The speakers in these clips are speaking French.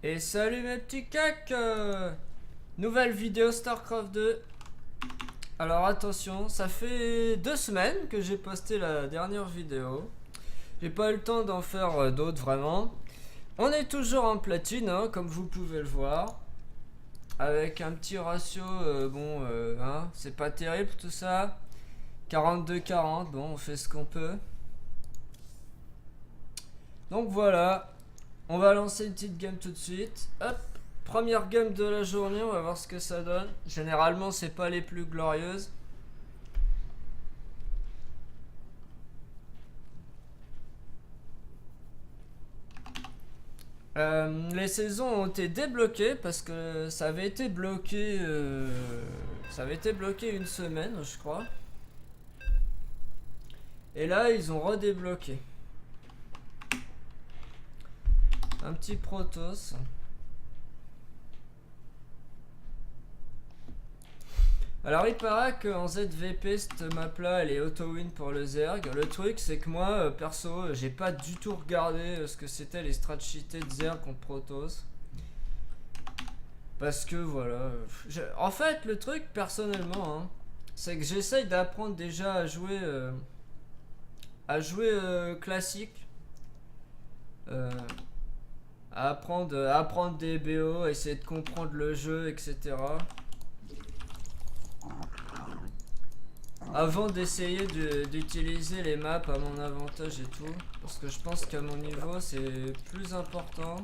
Et salut mes petits cacs, nouvelle vidéo StarCraft 2. Alors attention, ça fait 2 semaines que j'ai posté la dernière vidéo. J'ai pas eu le temps d'en faire d'autres vraiment. On est toujours en platine, hein, comme vous pouvez le voir. Avec un petit ratio, hein, c'est pas terrible tout ça. 42-40, bon on fait ce qu'on peut. Donc voilà, on va lancer une petite game tout de suite. Hop, première game de la journée, on va voir ce que ça donne. Généralement, c'est pas les plus glorieuses. Les saisons ont été débloquées parce que ça avait été bloqué. Ça avait été bloqué une semaine, je crois. Et là, ils ont redébloqué. Un petit Protoss. Alors il paraît qu'en ZVP cette map là elle est auto-win pour le Zerg. Le truc c'est que moi perso j'ai pas du tout regardé ce que c'était les strats cheatés de Zerg contre Protoss. Parce que voilà. En fait le truc personnellement hein, c'est que j'essaye d'apprendre déjà à jouer classique. À apprendre des BO, à essayer de comprendre le jeu, etc. Avant d'essayer d'utiliser les maps à mon avantage et tout. Parce que je pense qu'à mon niveau c'est plus important.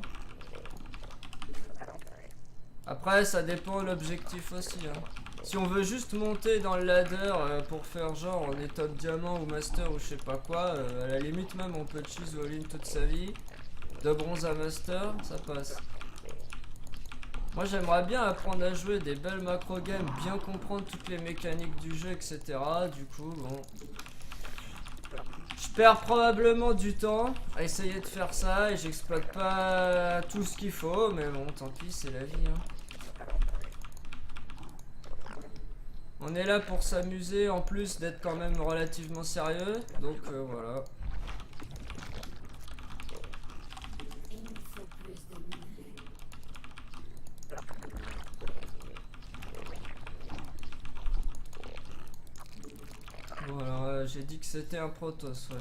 Après ça dépend de l'objectif aussi hein. Si on veut juste monter dans le ladder pour faire genre on est top diamant ou master ou je sais pas quoi, à la limite même on peut choose all-in toute sa vie. De bronze à master, ça passe. Moi j'aimerais bien apprendre à jouer des belles macro games, bien comprendre toutes les mécaniques du jeu, etc. Du coup, bon. Je perds probablement du temps à essayer de faire ça et j'exploite pas tout ce qu'il faut, mais bon, tant pis, c'est la vie. Hein. On est là pour s'amuser en plus d'être quand même relativement sérieux, donc voilà. Bon alors j'ai dit que c'était un Protoss, ouais.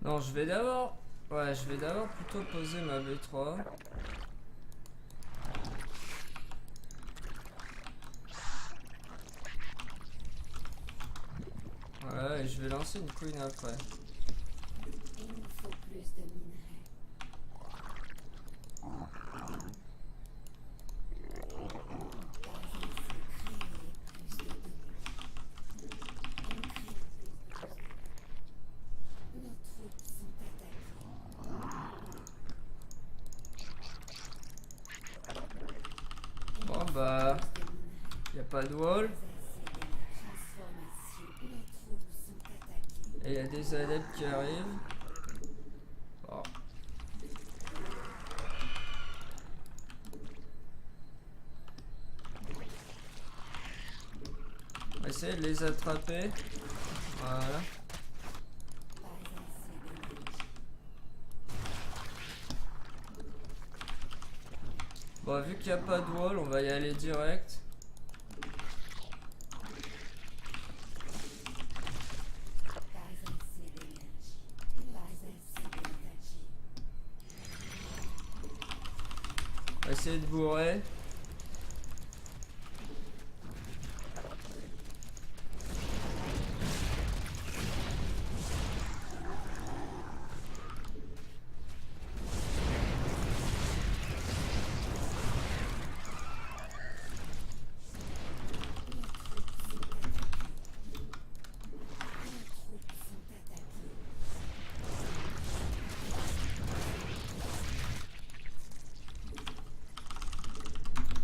Non, je vais d'abord... Ouais, je vais d'abord plutôt poser ma V3. Voilà, et je vais lancer une queen après. Bon bah... Y a pas de wall. Et il y a des adeptes qui arrivent. essayer de les attraper. Voilà. Bon, vu qu'il n'y a pas de wall, on va y aller direct. On va essayer de bourrer.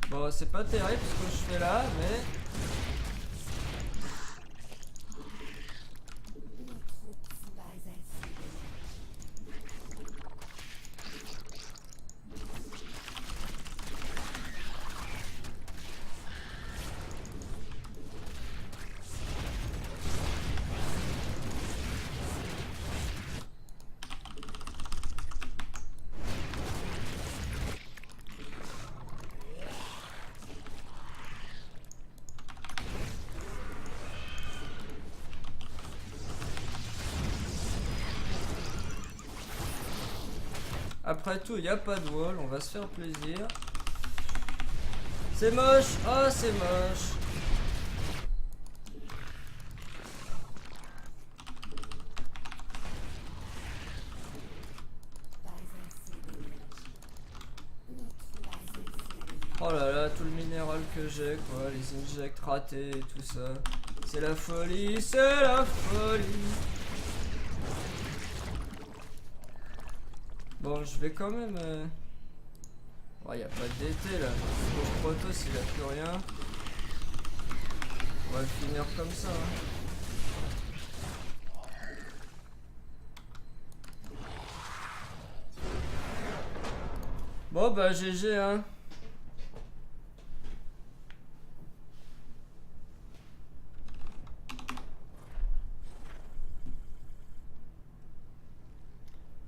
Bon, c'est pas terrible ce que je fais là, mais... Après tout, il n'y a pas de wall, on va se faire plaisir. C'est moche, oh c'est moche. Oh là là, tout le minéral que j'ai, quoi, les injects ratés et tout ça. C'est la folie, c'est la folie. Bon, je vais quand même... Oh, y a pas d'été là. Pour Protoss, il a plus rien. On va le finir comme ça. Hein. Bon, bah, GG, hein.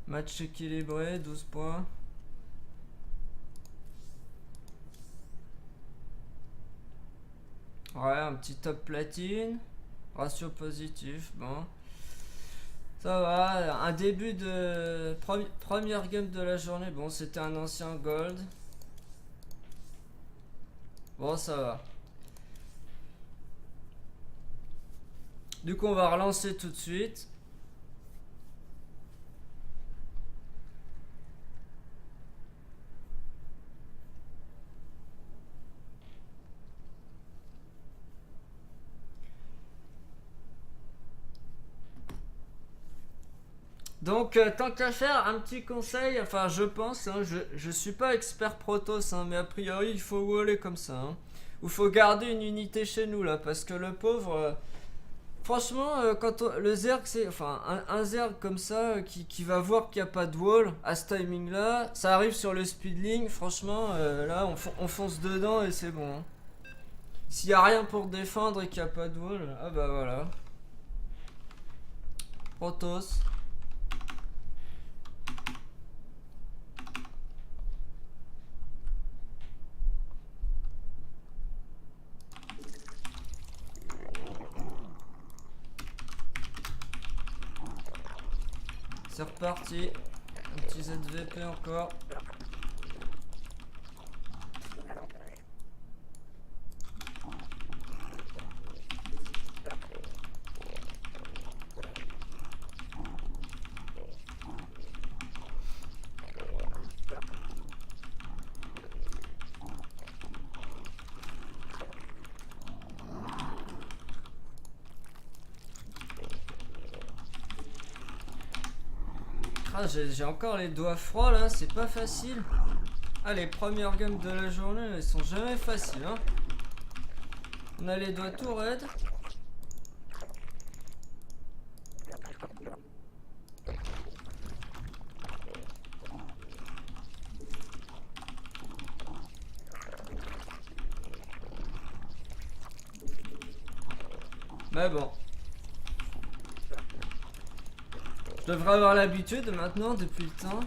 Match équilibré, 12 points. Ouais, un petit top platine. Ratio positif, bon. Ça va, un début de... Première game de la journée, bon, c'était un ancien gold. Bon, ça va. Du coup, on va relancer tout de suite. Donc, tant qu'à faire, un petit conseil, enfin je pense, hein, je suis pas expert Protoss, hein, mais a priori il faut waller comme ça. Hein. Ou faut garder une unité chez nous là, parce que le pauvre, franchement, quand le Zerg, c'est, enfin un Zerg comme ça, qui va voir qu'il n'y a pas de wall à ce timing là, ça arrive sur le speedling, franchement, là on fonce dedans et c'est bon. Hein. S'il n'y a rien pour défendre et qu'il n'y a pas de wall, ah bah voilà. Protoss. C'est reparti. Un petit ZVP encore. Ah, j'ai encore les doigts froids là, c'est pas facile. Ah, les premières games de la journée, elles sont jamais faciles. Hein. On a les doigts tout raides. Mais bon. Je devrais avoir l'habitude maintenant depuis le temps.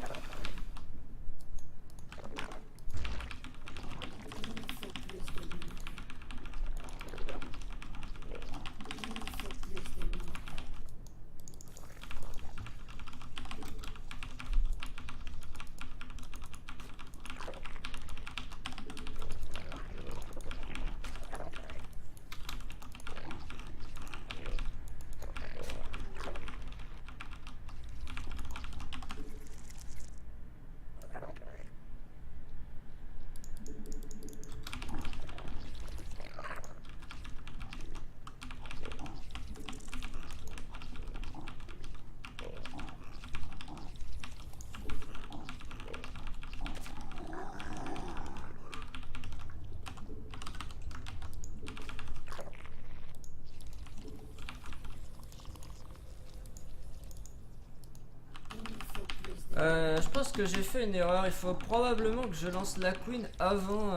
Je pense que j'ai fait une erreur. Il faut probablement que je lance la queen avant.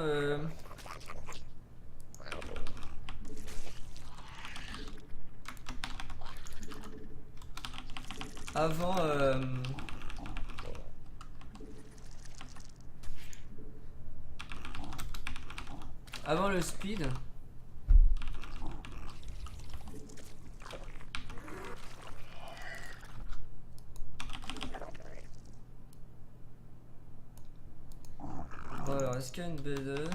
Avant. Avant le speed. Bon alors, est-ce qu'il y a une B2?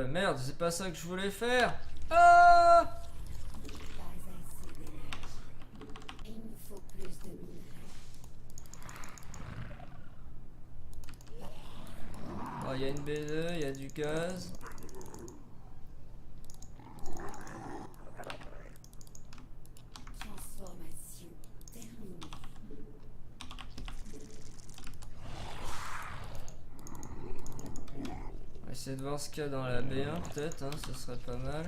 Merde, c'est pas ça que je voulais faire. Ah! Oh, il y a une B2, il y a du gaz. Transformation terminée. On va essayer de voir ce qu'il y a dans la B1 peut-être, hein, ce serait pas mal.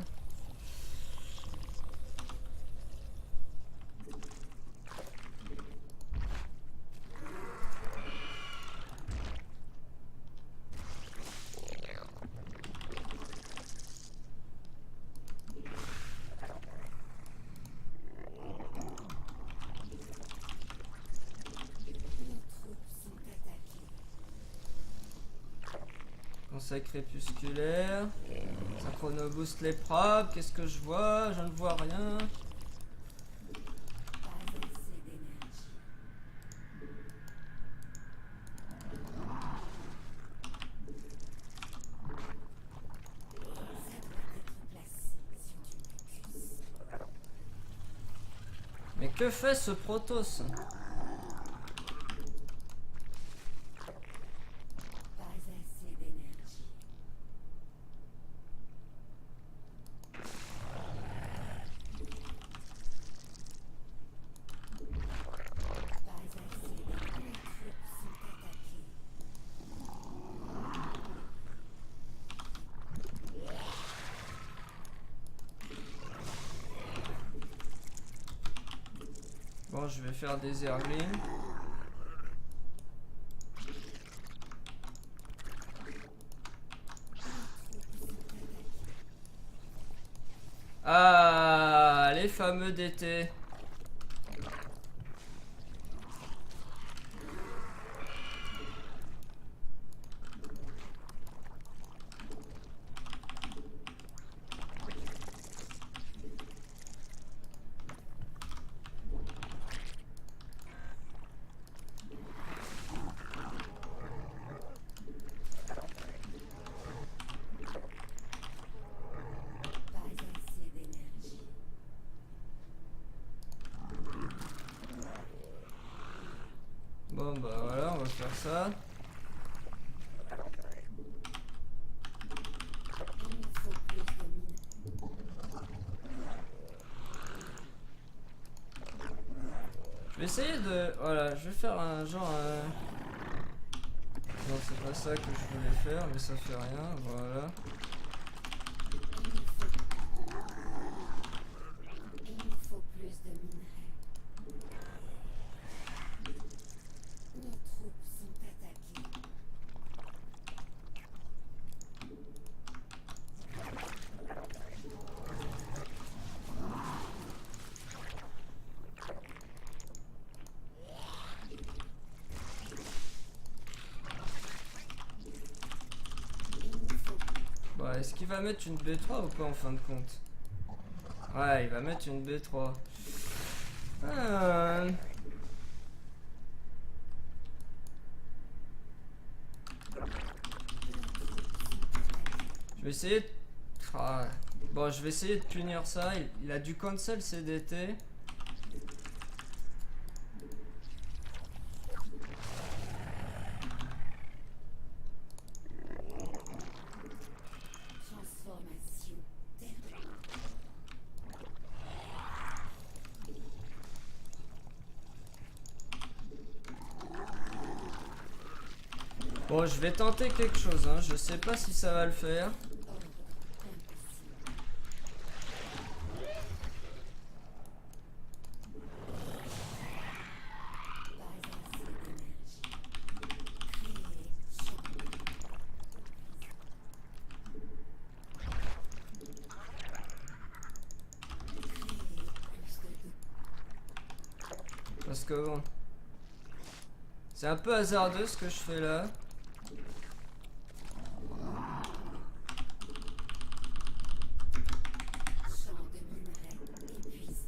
Conseil crépusculaire. Synchrono boost les probes. Qu'est-ce que je vois? Je ne vois rien. Pas assez d'énergie. Ça doit être placé sur du mucus. Mais que fait ce Protoss? Pas assez d'énergie. Pas assez d'énergie. Les troupes sont attaquées. Bon, je vais faire des Zerglings. Ah, les fameux DT. Pas assez d'énergie. Bon bah voilà, on va faire ça. Il nous faut plus de minerais. Je vais essayer de... Voilà, je vais faire un genre... Non, c'est pas ça que je voulais faire, mais ça fait rien, voilà. Est-ce qu'il va mettre une B3 ou pas en fin de compte? Ouais, il va mettre une B3. Ah. Je vais essayer de... Ah. Bon, je vais essayer de punir ça. Il a dû cancel CDT. Transformation. Bon, je vais tenter quelque chose, hein. Je sais pas si ça va le faire. Parce que bon... C'est un peu hasardeux ce que je fais là. Champ de minerais épuisé.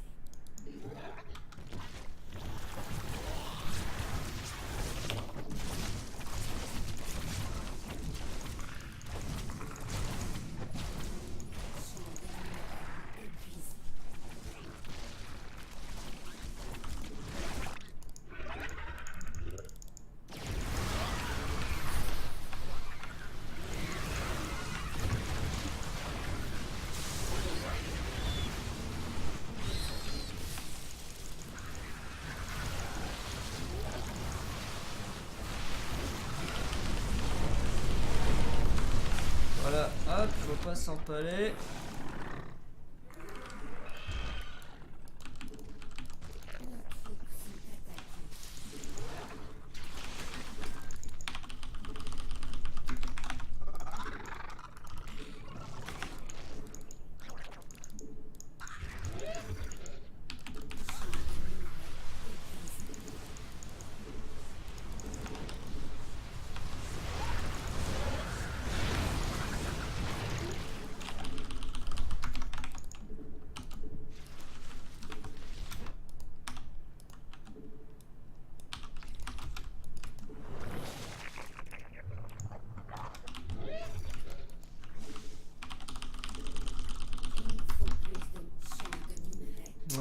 Voilà, hop, faut pas s'empaler.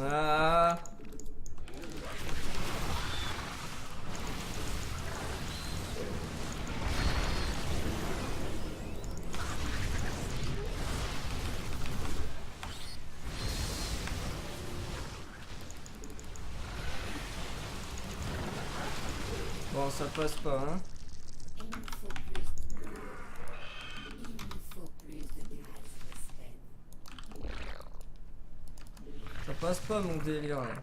Ah. Bon, ça passe pas, hein. Il nous faut plus de grâce, Sven. Ça passe pas mon délire là.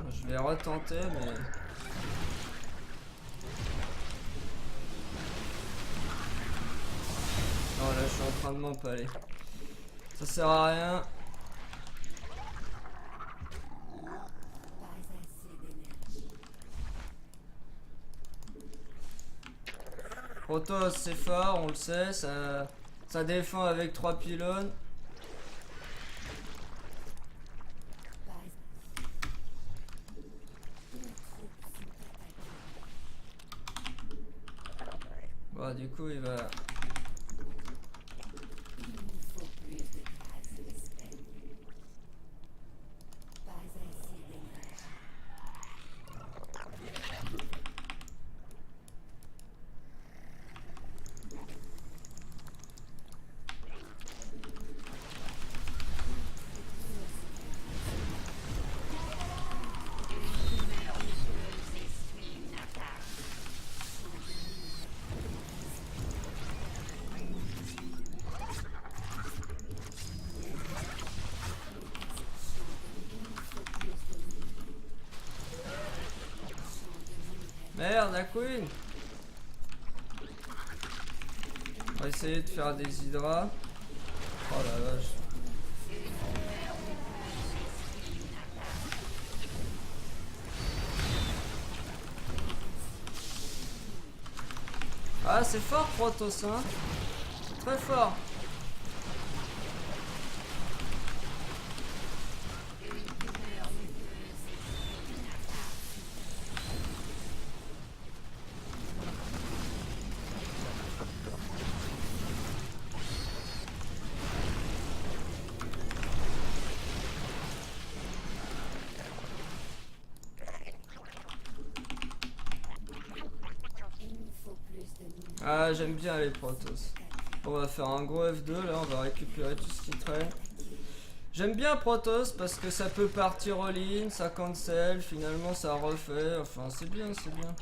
Je vais retenter mais... Non là je suis en train de m'empaler. Ça sert à rien. Pas assez d'énergie. Protoss c'est fort, on le sait, ça défend avec 3 pylônes. Pas assez. Nos troupes sont attaquées. Bon du coup il va... Il nous faut plus de grâce, Sven. Pas assez d'énergie. Merde la queen. On va essayer de faire des hydras. Oh la vache. Ah, c'est fort Protoss, hein. Très fort. Ah, j'aime bien les Protoss. On va faire un gros F2 là, on va récupérer tout ce qui traîne. J'aime bien Protoss parce que ça peut partir all-in, ça cancel, finalement ça refait, enfin c'est bien, c'est bien.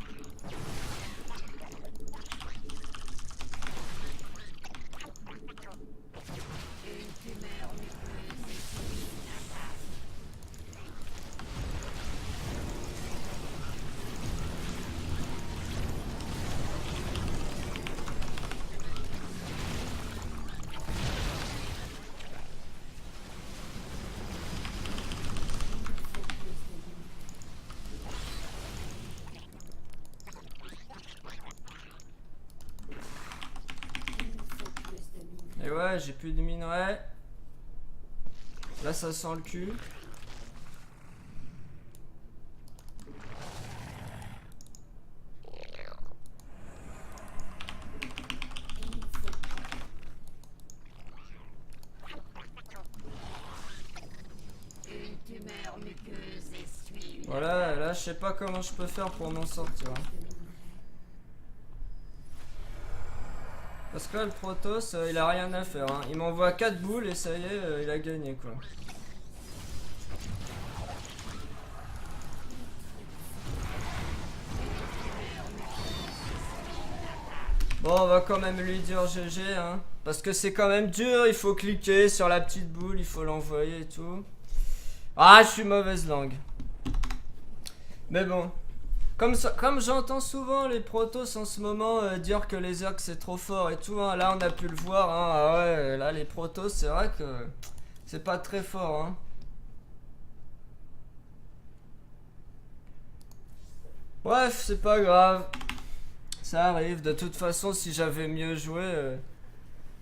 Et ouais, j'ai plus de minerais. Là, ça sent le cul. Voilà, là, je sais pas comment je peux faire pour m'en sortir. Parce que là, le Protoss, il a rien à faire. Hein. Il m'envoie 4 boules et ça y est, il a gagné quoi. Bon, on va quand même lui dire GG, hein. Parce que c'est quand même dur, il faut cliquer sur la petite boule, il faut l'envoyer et tout. Ah, je suis mauvaise langue. Mais bon. Comme j'entends souvent les Protoss en ce moment dire que les Zerg c'est trop fort et tout, hein. Là on a pu le voir, hein. Ah ouais, là les Protoss c'est vrai que c'est pas très fort, hein. Bref, c'est pas grave. Ça arrive, de toute façon si j'avais mieux joué,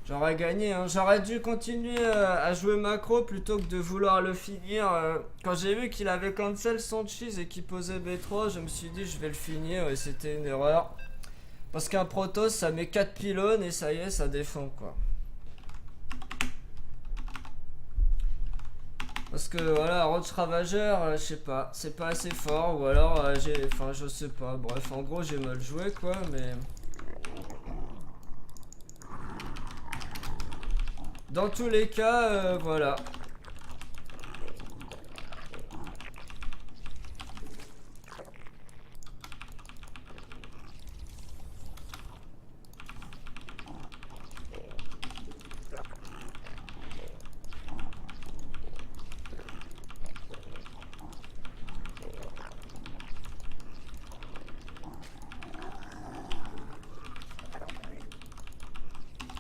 j'aurais gagné, hein. J'aurais dû continuer à jouer macro plutôt que de vouloir le finir. Quand j'ai vu qu'il avait cancel son cheese et qu'il posait B3, je me suis dit je vais le finir et c'était une erreur. Parce qu'un Protoss ça met 4 pylônes et ça y est, ça défend quoi. Parce que voilà, Roach Ravageur, je sais pas, c'est pas assez fort ou alors enfin je sais pas, bref en gros j'ai mal joué quoi, mais... Dans tous les cas, voilà.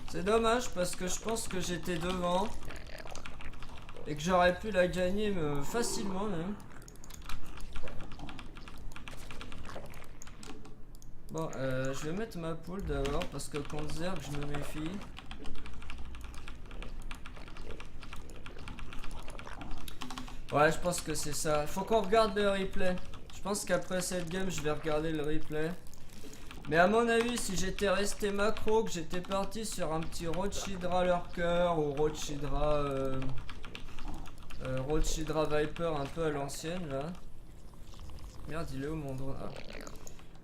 C'est dommage parce que je pense que j'étais devant et que j'aurais pu la gagner facilement même. Bon, je vais mettre ma poule d'abord parce que contre Zerg je me méfie. Ouais, je pense que c'est ça. Faut qu'on regarde le replay. Je pense qu'après cette game je vais regarder le replay. Mais à mon avis, si j'étais resté macro, que j'étais parti sur un petit Rochidra Lurker ou Rochidra Viper un peu à l'ancienne là. Merde, il est où mon drone?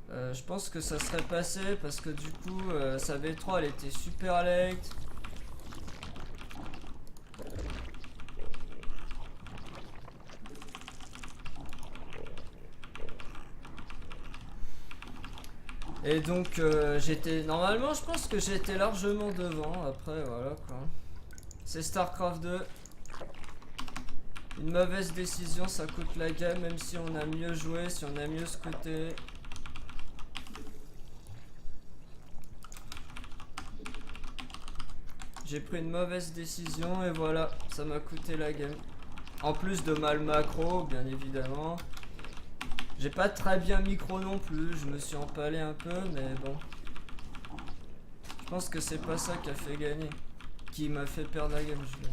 Je pense que ça serait passé parce que du coup, sa V3 elle était super late. Et donc j'étais... Normalement je pense que j'étais largement devant. Après voilà quoi. C'est StarCraft 2. Une mauvaise décision ça coûte la game. Même si on a mieux joué, si on a mieux scouté. J'ai pris une mauvaise décision et voilà. Ça m'a coûté la game. En plus de mal macro bien évidemment. J'ai pas très bien micro non plus, je me suis empalé un peu, mais bon. Je pense que c'est pas ça qui a fait gagner. Qui m'a fait perdre la game, je veux dire.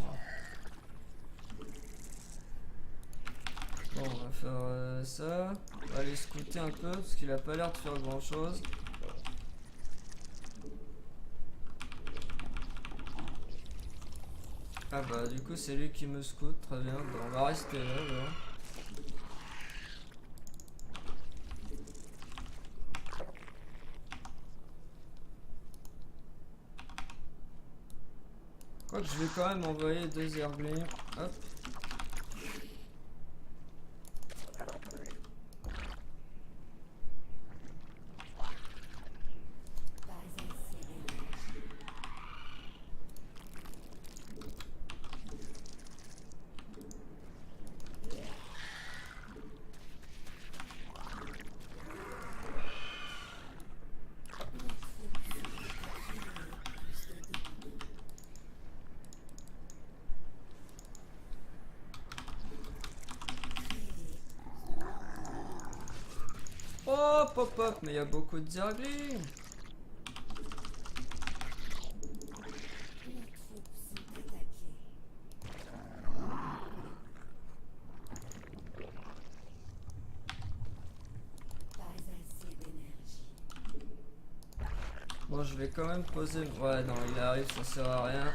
Bon, on va faire ça. On va aller scouter un peu parce qu'il a pas l'air de faire grand chose. Ah bah du coup c'est lui qui me scoute, très bien. Bon, on va rester là alors. Quoique je vais quand même envoyer 2 Zerglings. Hop. Pas assez d'énergie. Hop hop hop, mais il y a beaucoup de Zerglings. Nos troupes sont attaquées. Pas assez d'énergie. Bon, je vais quand même poser. Ouais, non, il arrive, ça sert à rien.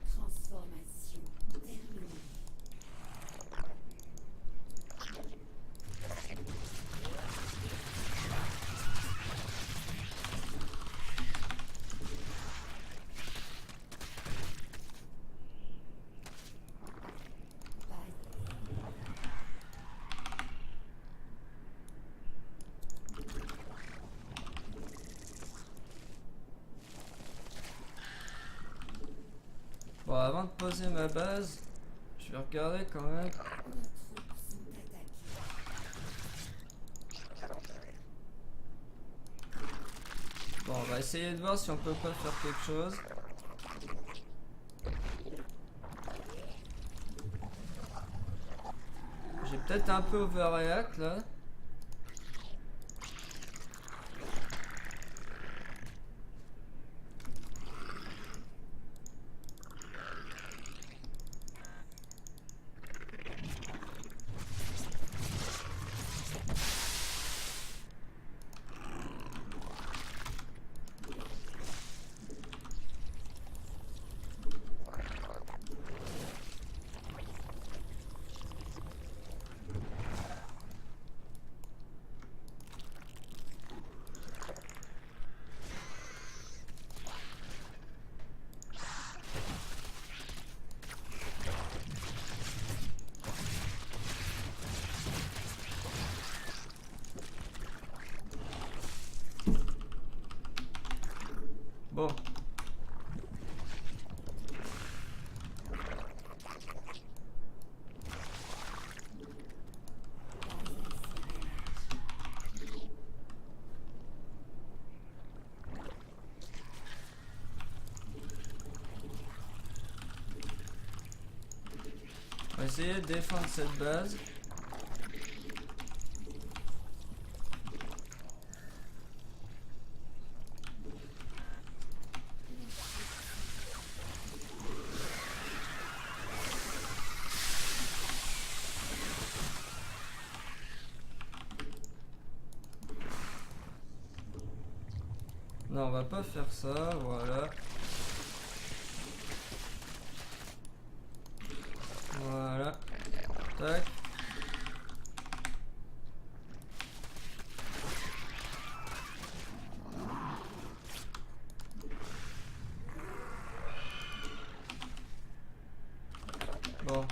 Transformation terminée. Pas Bon, avant de poser ma base, je vais regarder quand même. Nos troupes sont attaquées. Bon, on va essayer de voir si on peut pas faire quelque chose. J'ai peut-être un peu overreact là. Bon. On va essayer de défendre cette base. Non, on va pas faire ça, voilà. Voilà. Tac. Bon.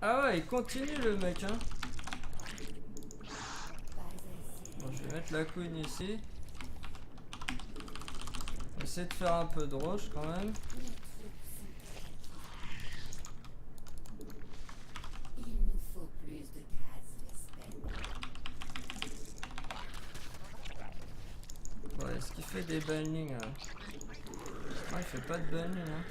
Ah ouais, il continue le mec, hein. Bon, je vais mettre la couine ici. On va essayer de faire un peu de roche quand même. Il nous faut plus de gaz d'espèce. Ouais, est-ce qu'il fait des bannings là? Ah, il fait pas de banning, hein.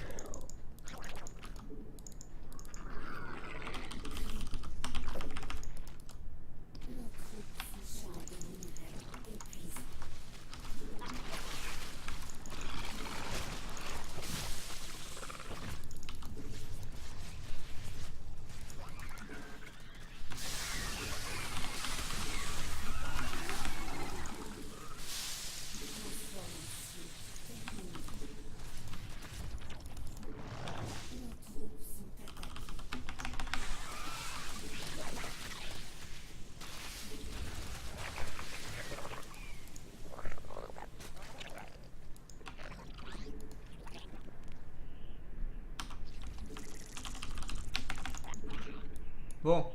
Bon,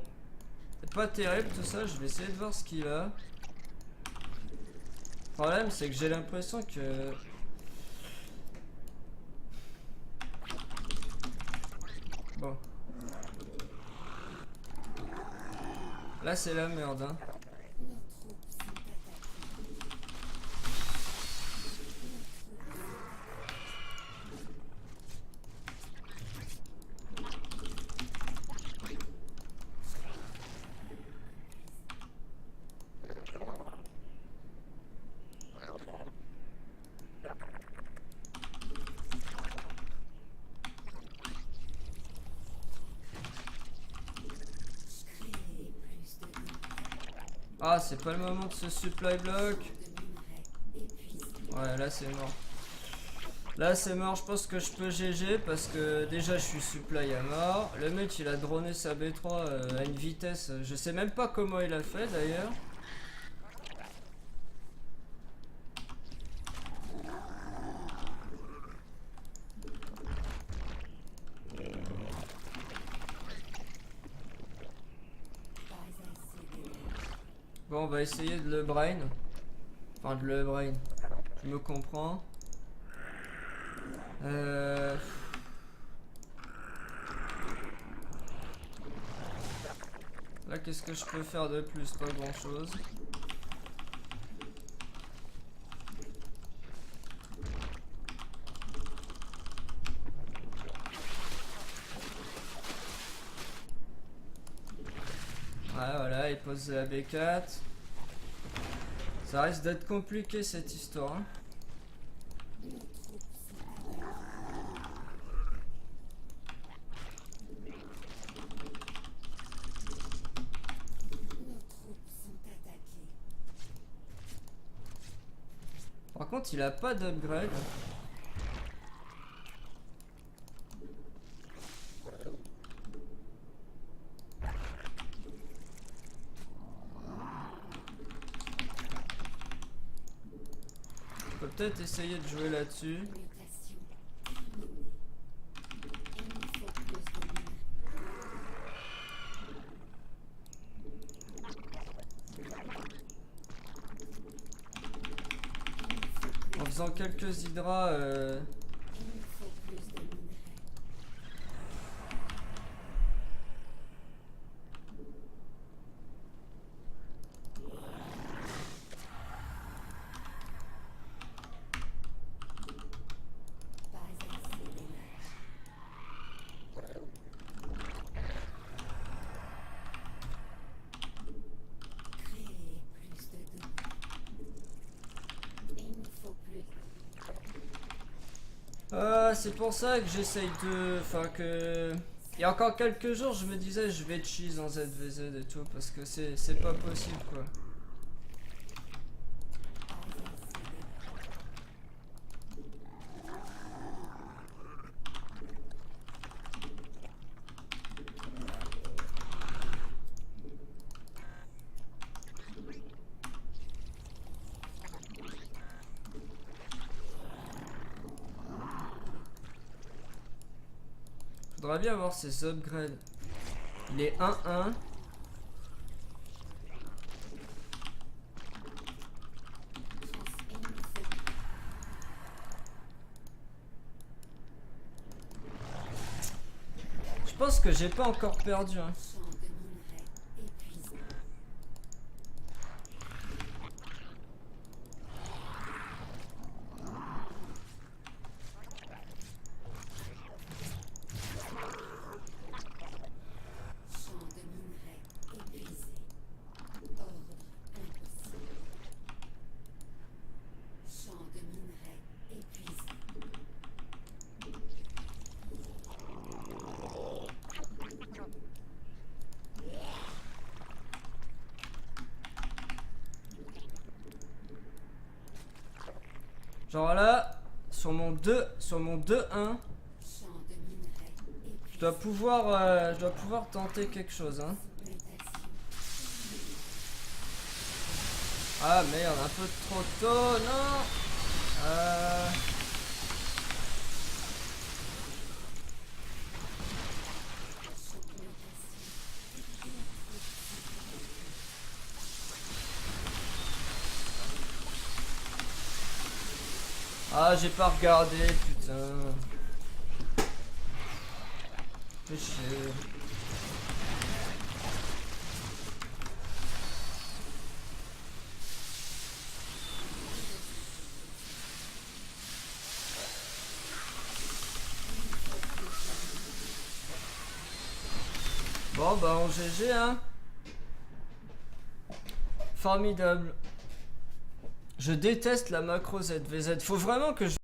c'est pas terrible tout ça, je vais essayer de voir ce qu'il a. Le problème c'est que j'ai l'impression que... Bon. Là c'est la merde hein. Ah, c'est pas le moment de ce supply block. Ouais, là c'est mort. Là c'est mort, je pense que je peux GG parce que déjà je suis supply à mort. Le mec il a droné sa B3 à une vitesse, je sais même pas comment il a fait d'ailleurs. Bon, on va essayer de le brain. Enfin, de le brain. Je me comprends. Là, qu'est-ce que je peux faire de plus? Pas grand-chose. Ouais, voilà, il pose la B4. Ça risque d'être compliqué cette histoire. Hein. Par contre, il a pas d'upgrade. On peut peut-être essayer de jouer là-dessus. En faisant quelques hydras. C'est pour ça que j'essaye de... Enfin que... Il y a encore quelques jours je me disais je vais cheese en ZVZ et tout parce que c'est pas possible quoi. Faudrait bien avoir ses upgrades. Il est 1-1. Je pense que j'ai pas encore perdu. Hein. Genre là, sur mon 2-1, je dois pouvoir tenter quelque chose. Hein. Ah merde, un peu trop tôt, non. Ah, j'ai pas regardé, putain. Fais chier. Bon bah on GG hein. Formidable. Je déteste la macro ZVZ. Faut vraiment que je